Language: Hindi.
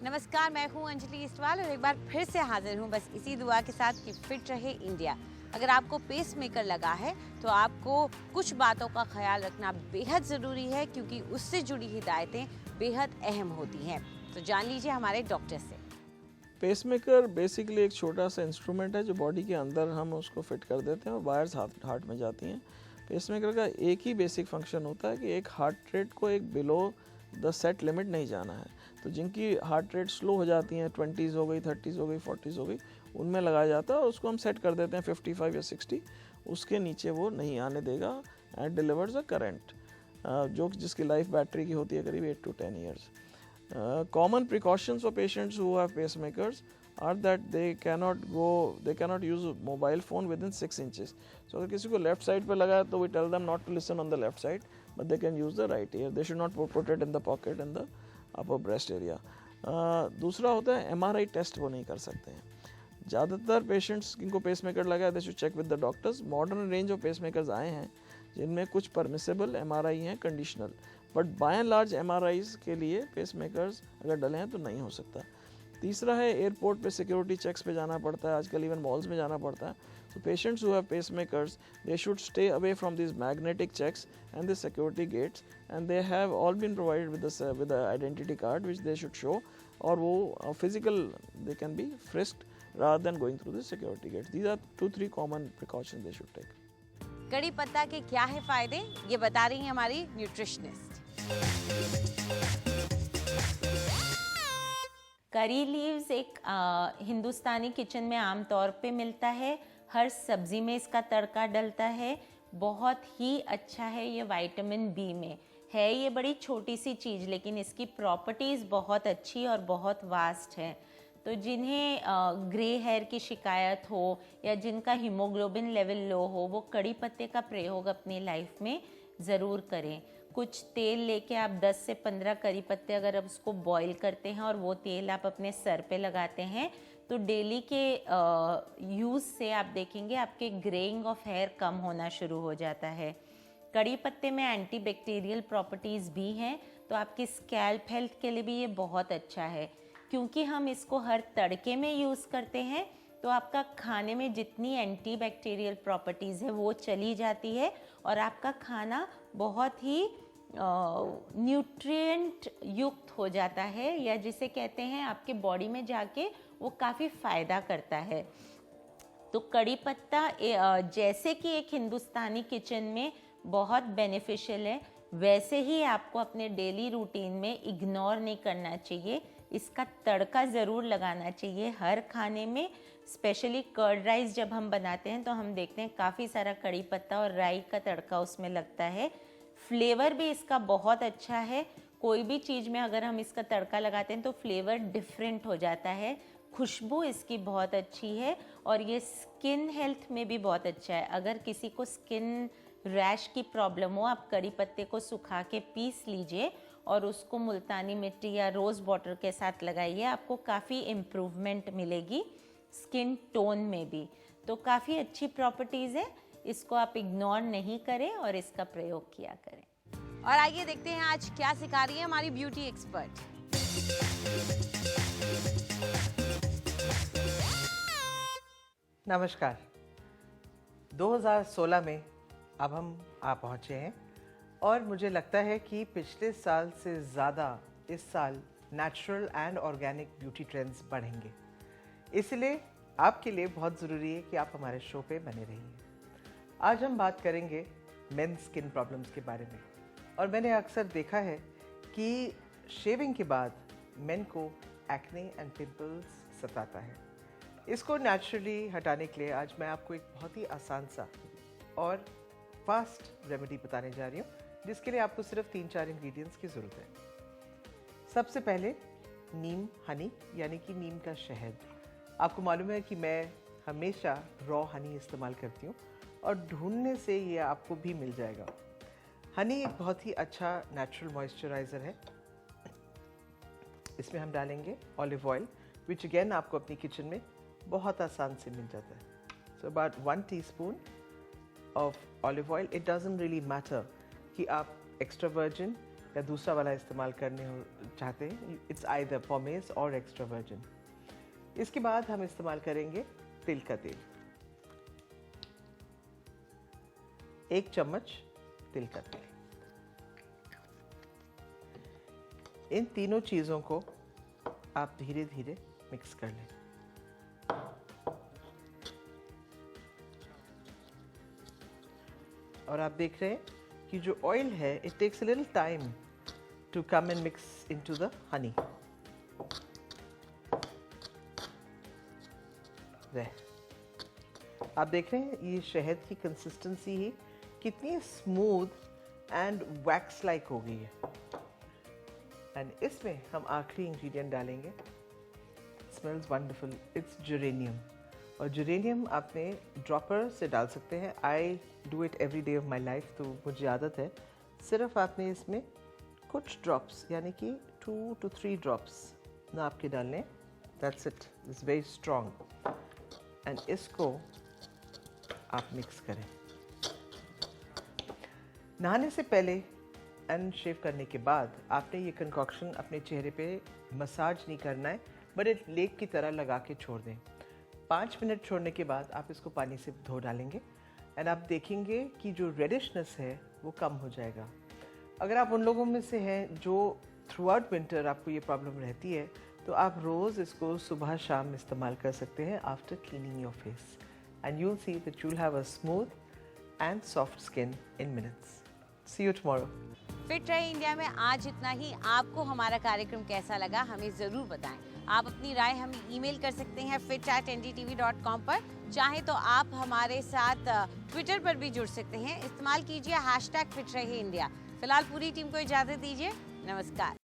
नमस्कार, मैं हूं अंजलि इस्टवाल और एक बार फिर से हाजिर हूं बस इसी दुआ के साथ कि फिट रहे इंडिया। अगर आपको पेस मेकर लगा है तो आपको कुछ बातों का ख्याल रखना बेहद ज़रूरी है, क्योंकि उससे जुड़ी हिदायतें बेहद अहम होती हैं। तो जान लीजिए हमारे डॉक्टर से। पेसमेकर बेसिकली एक छोटा सा इंस्ट्रूमेंट है जो बॉडी के अंदर हम उसको फिट कर देते हैं और वायर्स हार्ट में जाती हैं। पेसमेकर का एक ही बेसिक फंक्शन होता है कि एक हार्ट रेट को एक बिलो द सेट लिमिट नहीं जाना है। तो जिनकी हार्ट रेट स्लो हो जाती हैं, 20s हो गई, 30s हो गई, 40s हो गई, उनमें लगाया जाता है और उसको हम सेट कर देते हैं 55 या 60। उसके नीचे वो नहीं आने देगा एंड डिलीवर्स अ करंट जो जिसकी लाइफ बैटरी की होती है करीब 8 to 10 years. Common precautions for patients who have pacemakers are that they cannot use a mobile phone within 6 inches. So अगर किसी को left side पे लगा है तो we tell them not to listen on the left side, but they can use the right ear. They should not put it in the pocket in the upper breast area. दूसरा होता है MRI टेस्ट वो नहीं कर सकते हैं। ज़्यादातर पेशेंट्स जिनको पेसमेकर लगा है they should check with the doctors. Modern range of pacemakers आए हैं जिनमें कुछ परमिसेबल MRI हैं, conditional, but by and large MRIs के लिए पेसमेकर्स अगर डले हैं तो नहीं हो सकता। तीसरा है एयरपोर्ट पे सिक्योरिटी चेक्स पे जाना पड़ता है, आजकल इवन मॉल्स में जाना पड़ता है। तो patients who have pacemakers they should stay away from this magnetic checks and the security gates and they have all been provided with the identity card which they should show, और वो physical they can be frisked rather than going through the security gates. These are 2-3 common precautions they should take. कड़ी पत्ता के क्या है फायदे, ये बता रही हैं हमारी न्यूट्रिशनिस्ट। करी लीव्स एक हिंदुस्तानी किचन में आमतौर पे मिलता है, हर सब्जी में इसका तड़का डलता है, बहुत ही अच्छा है ये विटामिन बी में है। ये बड़ी छोटी सी चीज़ लेकिन इसकी प्रॉपर्टीज़ बहुत अच्छी और बहुत वास्ट है। तो जिन्हें ग्रे हेयर की शिकायत हो या जिनका हीमोग्लोबिन लेवल लो हो, वो कड़ी पत्ते का प्रयोग अपनी लाइफ में ज़रूर करें। कुछ तेल लेके आप 10 से 15 करी पत्ते अगर आप उसको बॉईल करते हैं और वो तेल आप अपने सर पे लगाते हैं तो डेली के यूज़ से आप देखेंगे आपके ग्रेइंग ऑफ हेयर कम होना शुरू हो जाता है। कड़ी पत्ते में एंटीबैक्टीरियल प्रॉपर्टीज़ भी हैं, तो आपकी स्कैल्प हेल्थ के लिए भी ये बहुत अच्छा है। क्योंकि हम इसको हर तड़के में यूज़ करते हैं तो आपका खाने में जितनी एंटीबैक्टीरियल प्रॉपर्टीज़ है वो चली जाती है और आपका खाना बहुत ही न्यूट्रिएंट युक्त हो जाता है, या जिसे कहते हैं आपके बॉडी में जाके वो काफ़ी फ़ायदा करता है। तो कड़ी पत्ता जैसे कि एक हिंदुस्तानी किचन में बहुत बेनिफिशियल है, वैसे ही आपको अपने डेली रूटीन में इग्नोर नहीं करना चाहिए। इसका तड़का ज़रूर लगाना चाहिए हर खाने में। स्पेशली कर्ड राइस जब हम बनाते हैं तो हम देखते हैं काफ़ी सारा कड़ी पत्ता और राई का तड़का उसमें लगता है। फ्लेवर भी इसका बहुत अच्छा है। कोई भी चीज़ में अगर हम इसका तड़का लगाते हैं तो फ्लेवर डिफरेंट हो जाता है। खुशबू इसकी बहुत अच्छी है और ये स्किन हेल्थ में भी बहुत अच्छा है। अगर किसी को स्किन रैश की प्रॉब्लम हो, आप कड़ी पत्ते को सुखा के पीस लीजिए और उसको मुल्तानी मिट्टी या रोज़ वाटर के साथ लगाइए, आपको काफ़ी इम्प्रूवमेंट मिलेगी स्किन टोन में भी। तो काफ़ी अच्छी प्रॉपर्टीज़ है, इसको आप इग्नोर नहीं करें और इसका प्रयोग किया करें। और आइए देखते हैं आज क्या सिखा रही है हमारी ब्यूटी एक्सपर्ट। नमस्कार। 2016 में अब हम आ पहुँचे हैं और मुझे लगता है कि पिछले साल से ज़्यादा इस साल natural and organic beauty trends बढ़ेंगे। इसलिए आपके लिए बहुत ज़रूरी है कि आप हमारे शो पे बने रहिए। आज हम बात करेंगे मेन स्किन प्रॉब्लम्स के बारे में, और मैंने अक्सर देखा है कि शेविंग के बाद मेन को एक्ने एंड पिंपल्स सताता है। इसको नेचुरली हटाने के लिए आज मैं आपको एक बहुत ही आसान सा और फास्ट रेमेडी बताने जा रही हूँ, जिसके लिए आपको सिर्फ 3-4 इंग्रेडिएंट्स की ज़रूरत है। सबसे पहले नीम हनी यानी कि नीम का शहद। आपको मालूम है कि मैं हमेशा रॉ हनी इस्तेमाल करती हूँ और ढूंढने से ये आपको भी मिल जाएगा। हनी एक बहुत ही अच्छा नेचुरल मॉइस्चराइज़र है। इसमें हम डालेंगे ऑलिव ऑयल, विच अगेन आपको अपनी किचन में बहुत आसान से मिल जाता है। So about 1 teaspoon of olive oil. It doesn't really matter कि आप एक्स्ट्रा वर्जिन या दूसरा वाला इस्तेमाल करने चाहते हैं, इट्स आइदर पोमेस और एक्स्ट्रा वर्जिन। इसके बाद हम इस्तेमाल करेंगे तिल का तेल, 1 चम्मच तिल का तेल। इन तीनों चीज़ों को आप धीरे धीरे मिक्स कर लें। और आप देख रहे हैं कि जो ऑयल है, it takes a little time to come and mix into the honey. आप देख रहे हैं ये शहद की कंसिस्टेंसी ही कितनी स्मूथ एंड वैक्स लाइक हो गई है। एंड इसमें हम आखिरी इंग्रेडिएंट डालेंगे, स्मेल्स वंडरफुल, इट्स जेरेनियम। और जेरेनियम आपने ड्रॉपर से डाल सकते हैं। I do it every day of my life, तो मुझे आदत है। सिर्फ आपने इसमें कुछ ड्रॉप्स यानी कि 2 to 3 ड्रॉप्स ना आपके डालने, that's it, it's very strong. And इसको आप मिक्स करें। नहाने से पहले एंड शेव करने के बाद आपने ये कंकॉक्शन अपने चेहरे पे मसाज नहीं करना है, बट एक लेक की तरह लगा के छोड़ दें। 5 मिनट छोड़ने के बाद आप इसको पानी से धो डालेंगे एंड आप देखेंगे कि जो रेडिशनेस है वो कम हो जाएगा। अगर आप उन लोगों में से हैं जो थ्रू आउट विंटर आपको ये प्रॉब्लम रहती है, तो आप रोज़ इसको सुबह शाम इस्तेमाल कर सकते हैं after cleaning your face, and you will see that you will have a smooth and soft skin in minutes. See you tomorrow. Fit रहे इंडिया में आज इतना ही। आपको हमारा कार्यक्रम कैसा लगा हमें ज़रूर बताएं। आप अपनी राय हमें ईमेल कर सकते हैं fit@ndtv.com पर। चाहे तो आप हमारे साथ ट्विटर पर भी जुड़ सकते हैं। इस्तेमाल कीजिए #फिट रहे इंडिया। फिलहाल पूरी टीम को इजाज़त दीजिए। नमस्कार।